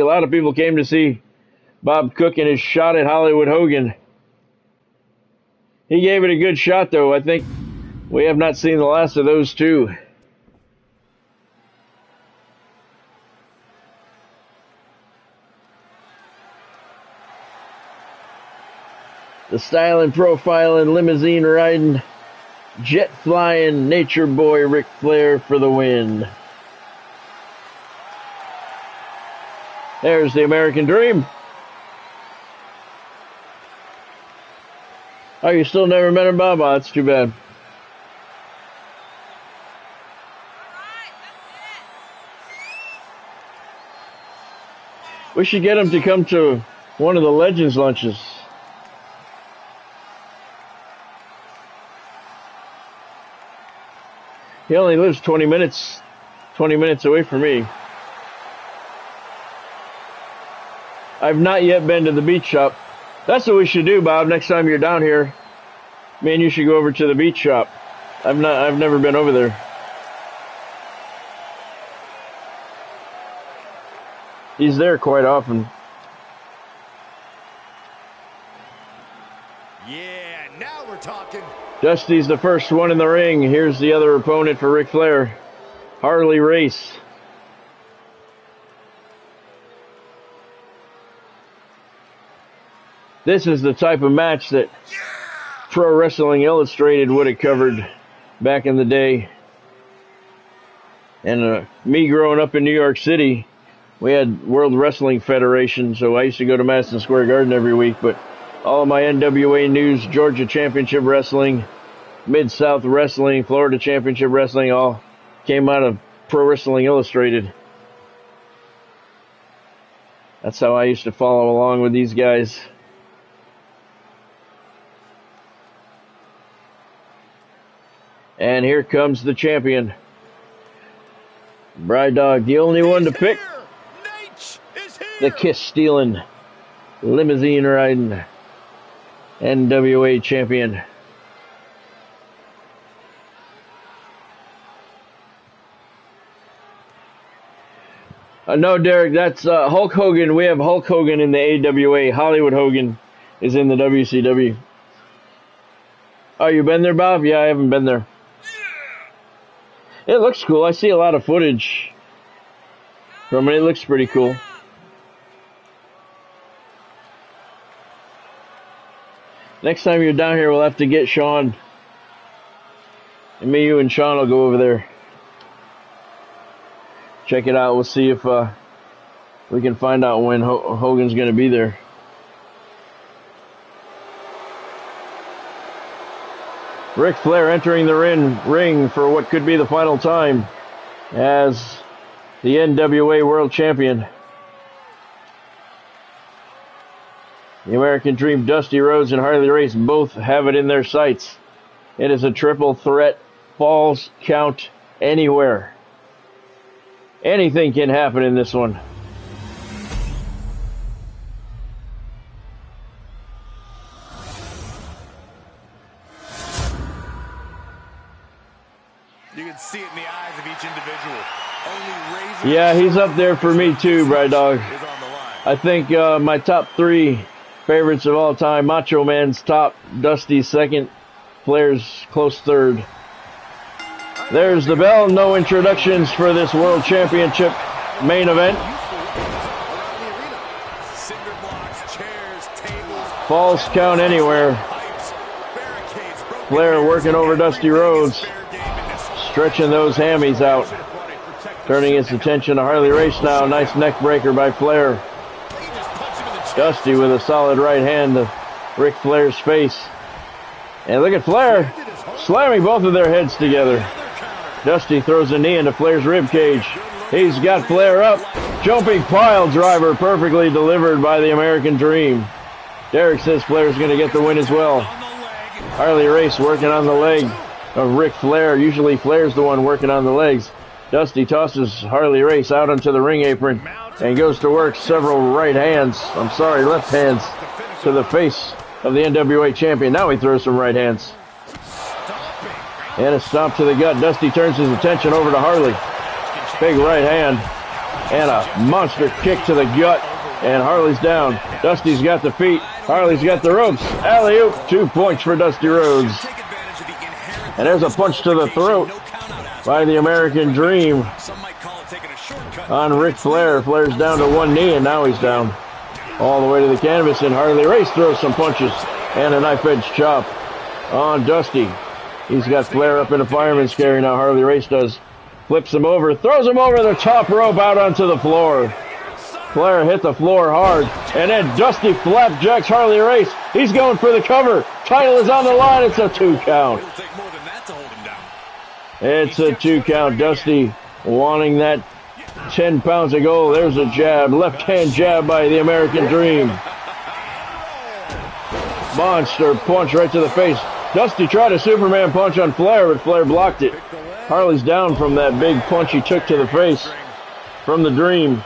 A lot of people came to see Bob Cook and his shot at Hollywood Hogan. He gave it a good shot, though. I think we have not seen the last of those two. The styling, profiling, limousine riding, jet flying nature boy Ric Flair for the win. There's the American Dream. Oh, you still never met him, Bob? Oh, that's too bad. We should get him to come to one of the Legends lunches. He only lives 20 minutes away from me. I've not yet been to the beach shop. That's what we should do, Bob. Next time you're down here, me and you should go over to the beach shop. I've never been over there. He's there quite often. Yeah, now we're talking. Dusty's the first one in the ring. Here's the other opponent for Ric Flair, Harley Race. This is the type of match that Pro Wrestling Illustrated would have covered back in the day. And me growing up in New York City, we had World Wrestling Federation, so I used to go to Madison Square Garden every week. But all of my NWA news, Georgia Championship Wrestling, Mid-South Wrestling, Florida Championship Wrestling, all came out of Pro Wrestling Illustrated. That's how I used to follow along with these guys. And here comes the champion. Bride Dog, the only one to pick. The kiss-stealing, limousine-riding NWA champion. No, Derek, that's Hulk Hogan. We have Hulk Hogan in the AWA. Hollywood Hogan is in the WCW. Oh, you been there, Bob? Yeah, I haven't been there. It looks cool. I see a lot of footage from it. It looks pretty cool. Next time you're down here, we'll have to get Sean. And me, you, and Sean will go over there. Check it out. We'll see if we can find out when Hogan's going to be there. Ric Flair entering the ring for what could be the final time as the NWA World Champion. The American Dream, Dusty Rhodes and Harley Race both have it in their sights. It is a triple threat, falls count anywhere. Anything can happen in this one. You can see it in the eyes of each individual. Yeah, he's up there for me too, Bride Dog. I think my top three favorites of all time, Macho Man's top, Dusty's second, Flair's close third. There's the bell. No introductions for this World Championship main event. Falls count anywhere. Flair working over Dusty Rhodes, stretching those hammies out. Turning his attention to Harley Race now. Nice neck breaker by Flair. Dusty with a solid right hand to Ric Flair's face. And look at Flair slamming both of their heads together. Dusty throws a knee into Flair's ribcage. He's got Flair up. Jumping pile driver perfectly delivered by the American Dream. Derek says Flair's going to get the win as well. Harley Race working on the leg of Ric Flair. Usually Flair's the one working on the legs. Dusty tosses Harley Race out onto the ring apron and goes to work several left hands to the face of the NWA champion. Now he throws some right hands. And a stomp to the gut. Dusty turns his attention over to Harley. Big right hand. and a monster kick to the gut. And Harley's down. Dusty's got the feet. Harley's got the ropes. Alley-oop. 2 points for Dusty Rhodes. And there's a punch to the throat by the American Dream on Ric Flair. Flair's down to one knee, and now he's down all the way to the canvas. And Harley Race throws some punches and a knife edge chop on Dusty. He's got Flair up in a fireman's carry now. Harley Race does. Flips him over, throws him over the top rope out onto the floor. Flair hit the floor hard, and then Dusty flapjacks Harley Race. He's going for the cover. Title is on the line. It's a 2 count. It's a 2 count. Dusty wanting that 10 pounds of gold. There's a jab. Left-hand jab by the American Dream. Monster punch right to the face. Dusty tried a Superman punch on Flair, but Flair blocked it. Harley's down from that big punch he took to the face from the Dream.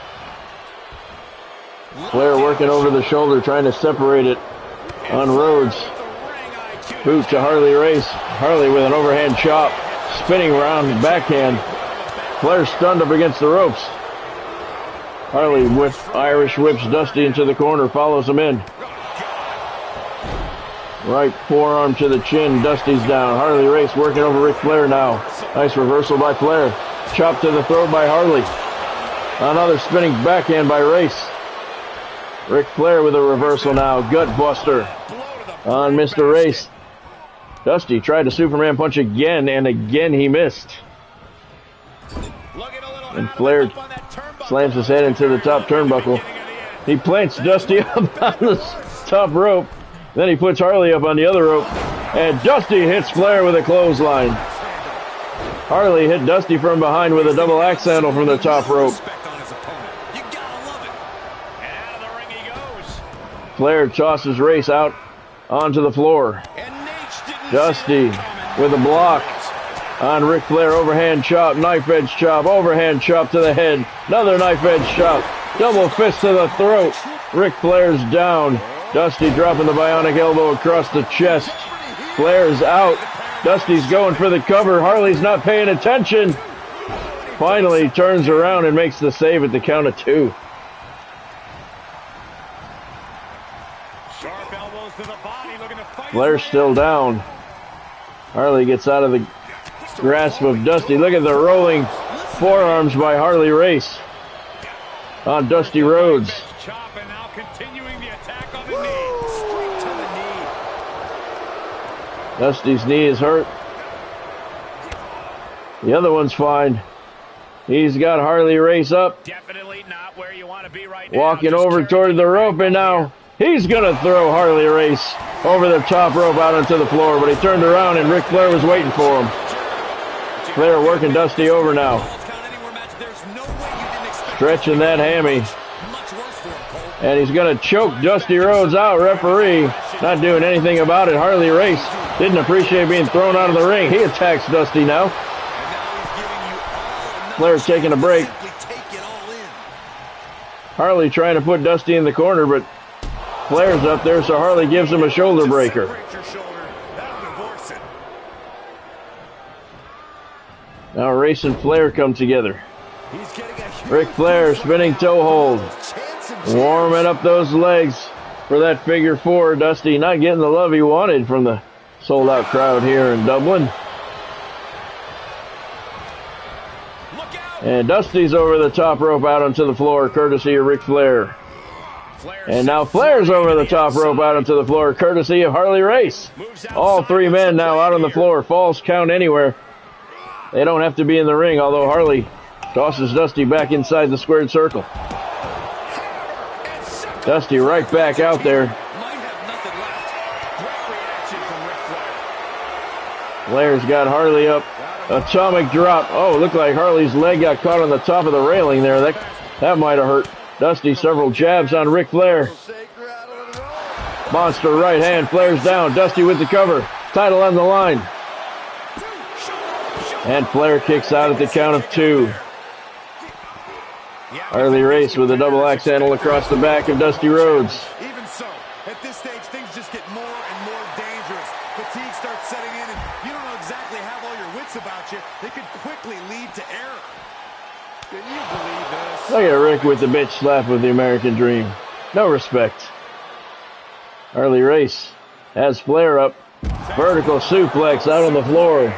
Flair working over the shoulder, trying to separate it on Rhodes. Boot to Harley Race. Harley with an overhand chop. Spinning around backhand. Flair stunned up against the ropes. Harley Irish whips Dusty into the corner, follows him in. Right forearm to the chin. Dusty's down. Harley Race working over Ric Flair now. Nice reversal by Flair. Chop to the throat by Harley. Another spinning backhand by Race. Ric Flair with a reversal now. Gut buster on Mr. Race. Dusty tried to Superman punch again, and again he missed. And Flair slams his head into the top turnbuckle. He plants Dusty up on the top rope. Then he puts Harley up on the other rope. And Dusty hits Flair with a clothesline. Harley hit Dusty from behind with a double axe handle from the top rope. Flair tosses Race out onto the floor. Dusty with a block on Ric Flair. Overhand chop, knife edge chop, overhand chop to the head. Another knife edge chop. Double fist to the throat. Ric Flair's down. Dusty dropping the bionic elbow across the chest. Flair's out. Dusty's going for the cover. Harley's not paying attention. Finally turns around and makes the save at the count of 2. Flair's still down. Harley gets out of the grasp of Dusty. Look at the rolling forearms by Harley Race on Dusty Rhodes. Dusty's knee is hurt. The other one's fine. He's got Harley Race up. Definitely not where you want to be right now. Walking over toward the rope, and now he's going to throw Harley Race over the top rope out onto the floor, but he turned around and Ric Flair was waiting for him. Flair working Dusty over now. Stretching that hammy. And he's going to choke Dusty Rhodes out. Referee not doing anything about it. Harley Race didn't appreciate being thrown out of the ring. He attacks Dusty now. Flair taking a break. Harley trying to put Dusty in the corner, but Flair's up there, so Harley gives him a shoulder breaker. Now Race and Flair come together. Ric Flair spinning toe hold. Warming up those legs for that figure 4. Dusty not getting the love he wanted from the sold-out crowd here in Dublin. And Dusty's over the top rope out onto the floor, courtesy of Ric Flair. And now Flair's over the top rope out onto the floor, courtesy of Harley Race. All 3 men now out on the floor. Falls count anywhere. They don't have to be in the ring, although Harley tosses Dusty back inside the squared circle. Dusty right back out there. Flair's got Harley up. Atomic drop. Oh, looked like Harley's leg got caught on the top of the railing there. That might have hurt. Dusty several jabs on Ric Flair. Monster right hand. Flair's down. Dusty with the cover. Title on the line. And Flair kicks out at the count of 2. Harley Race with a double axe handle across the back of Dusty Rhodes. Even so, at this stage, things just get more and more dangerous. Fatigue starts setting in, and you don't know exactly have all your wits about you. They could quickly lead to error. Can you believe this? Look at Rick with the bitch slap of the American Dream. No respect. Harley Race has Flair up. Vertical suplex out on the floor.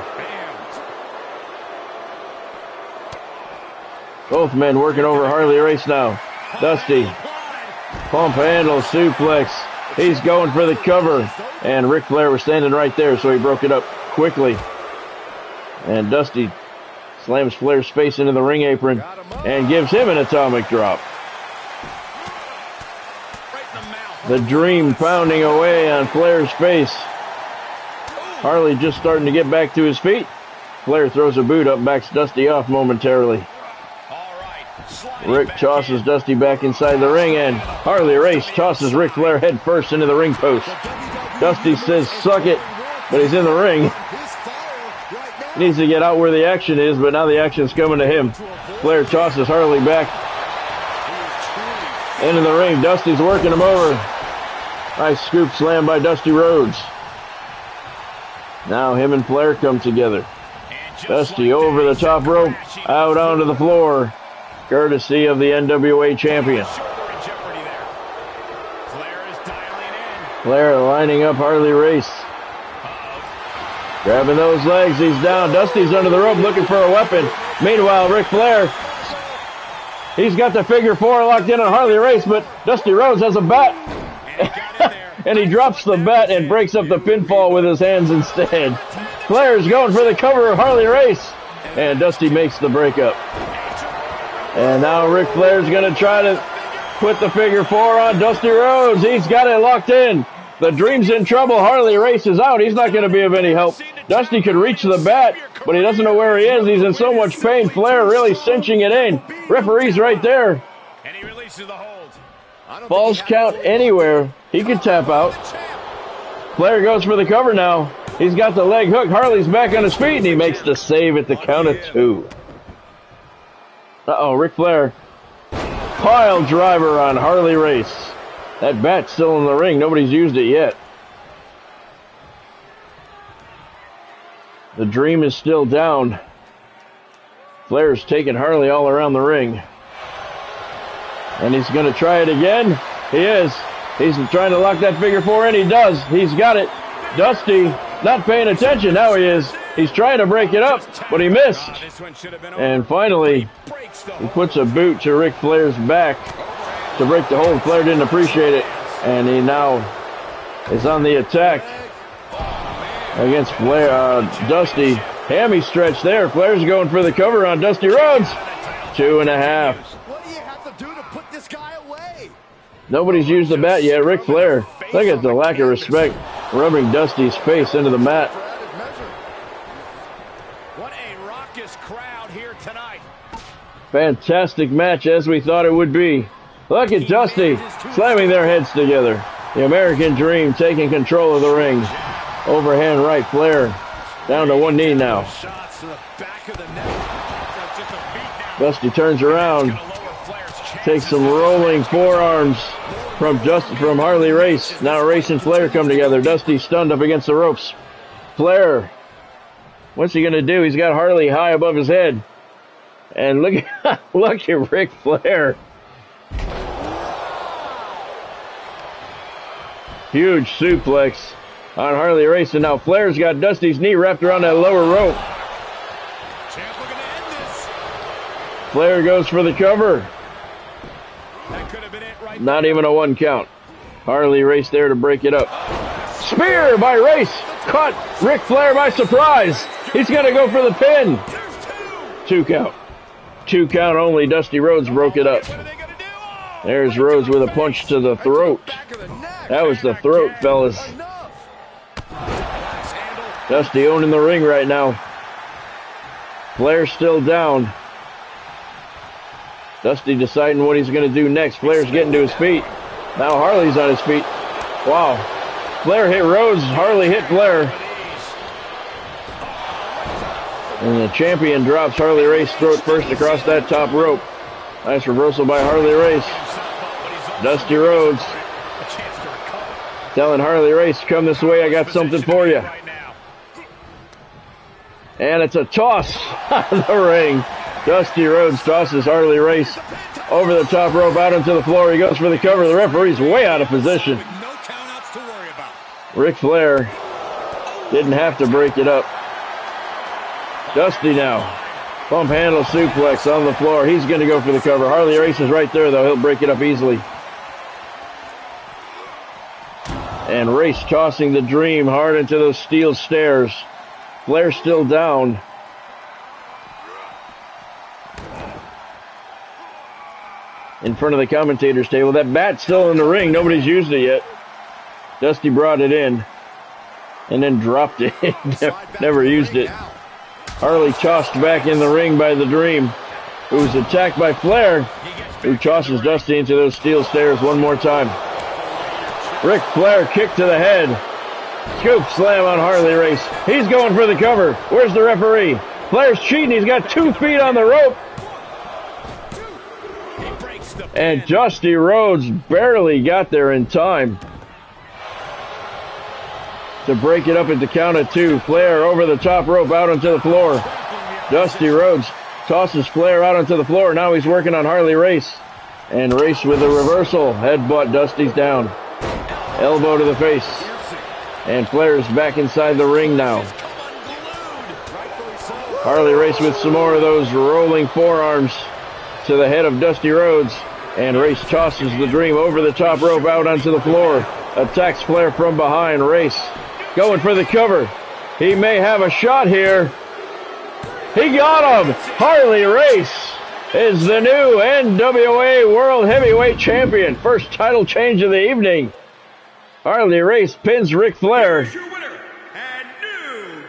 Both men working over Harley Race now. Dusty. Pump handle suplex. He's going for the cover. And Ric Flair was standing right there, so he broke it up quickly. And Dusty slams Flair's face into the ring apron and gives him an atomic drop. The Dream pounding away on Flair's face. Harley just starting to get back to his feet. Flair throws a boot up, backs Dusty off momentarily. Rick tosses Dusty back inside the ring, and Harley Race tosses Ric Flair head first into the ring post. Dusty says, suck it, but he's in the ring. He needs to get out where the action is, but now the action's coming to him. Flair tosses Harley back into the ring. Dusty's working him over. Nice scoop slam by Dusty Rhodes. Now him and Flair come together. Dusty over the top rope, out onto the floor, courtesy of the NWA champion. Flair lining up Harley Race. Grabbing those legs, he's down. Dusty's under the rope looking for a weapon. Meanwhile, Ric Flair, he's got the figure four locked in on Harley Race, but Dusty Rhodes has a bat. And he drops the bat and breaks up the pinfall with his hands instead. Flair's going for the cover of Harley Race. And Dusty makes the breakup. And now Ric Flair's going to try to put the figure four on Dusty Rhodes. He's got it locked in. The Dream's in trouble. Harley Race is out. He's not going to be of any help. Dusty could reach the bat, but he doesn't know where he is. He's in so much pain. Flair really cinching it in. Referee's right there. And he releases the hold. Falls count anywhere. He could tap out. Flair goes for the cover now. He's got the leg hook. Harley's back on his feet, and he makes the save at the count of two. Uh-oh, Ric Flair. Pile driver on Harley Race. That bat's still in the ring. Nobody's used it yet. The Dream is still down. Flair's taking Harley all around the ring. And he's going to try it again. He is. He's trying to lock that figure four in. He does. He's got it. Dusty not paying attention. Now he is. He's trying to break it up, but he missed. And finally, he puts a boot to Ric Flair's back to break the hold. Flair didn't appreciate it. And he now is on the attack against Flair. Dusty. Hammy stretch there. Flair's going for the cover on Dusty Rhodes. 2.5. What do you have to do to put this guy away? Nobody's used the bat yet. Ric Flair, look at the lack of respect, rubbing Dusty's face into the mat. What a raucous crowd here tonight. Fantastic match as we thought it would be. Look at Dusty slamming their heads together. The American Dream taking control of the ring. Overhand right, Flair down to one knee now. Dusty turns around, takes some rolling forearms from Harley Race. Now Race and Flair come together. Dusty stunned up against the ropes. Flair, what's he going to do? He's got Harley high above his head. And look at Ric Flair. Huge suplex on Harley Race, and now Flair's got Dusty's knee wrapped around that lower rope. Flair goes for the cover. That could have been it right. Not even a 1 count. Harley Race there to break it up. Spear by Race. Caught Ric Flair by surprise. He's going to go for the pin. 2 count. 2 count only. Dusty Rhodes broke it up. There's Rhodes with a punch to the throat. That was the throat, fellas. Dusty owning the ring right now. Flair still down. Dusty deciding what he's going to do next. Flair's getting to his feet. Now Harley's on his feet. Wow. Flair hit Rhodes. Harley hit Flair. And the champion drops Harley Race throat first across that top rope. Nice reversal by Harley Race. Dusty Rhodes telling Harley Race, come this way, I got something for you. And it's a toss out of the ring. Dusty Rhodes tosses Harley Race Over the top rope, out into the floor. He goes for the cover. The referee's way out of position. No countouts to worry about. Ric Flair didn't have to break it up. Dusty now. Bump handle suplex on the floor. He's going to go for the cover. Harley Race is right there, though. He'll break it up easily. And Race tossing the Dream hard into those steel stairs. Flair still down. In front of the commentator's table. That bat's still in the ring. Nobody's used it yet. Dusty brought it in and then dropped it. Never used it. Harley tossed back in the ring by the Dream, who was attacked by Flair, who tosses Dusty into those steel stairs one more time. Ric Flair kick to the head. Scoop slam on Harley Race. He's going for the cover. Where's the referee? Flair's cheating. He's got 2 feet on the rope. And Dusty Rhodes barely got there in time to break it up into count of 2. Flair over the top rope out onto the floor. Dusty Rhodes tosses Flair out onto the floor. Now he's working on Harley Race. And Race with a reversal. Headbutt. Dusty's down. Elbow to the face. And Flair's back inside the ring now. Harley Race with some more of those rolling forearms to the head of Dusty Rhodes. And Race tosses the Dream over the top rope out onto the floor. Attacks Flair from behind. Race going for the cover. He may have a shot here. He got him. Harley Race is the new NWA World Heavyweight Champion. First title change of the evening. Harley Race pins Ric Flair. Here's your winner and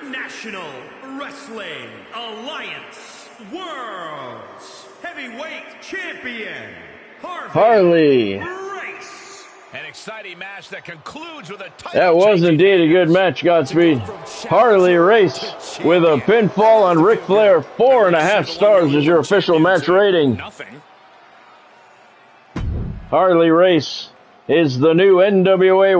new National Wrestling Alliance World's Heavyweight Champion, Harley Race. An exciting match that concludes with a title. That was indeed a good match, Godspeed. Harley Race with a pinfall on Ric Flair. 4.5 stars is your official match rating. Harley Race is the new NWA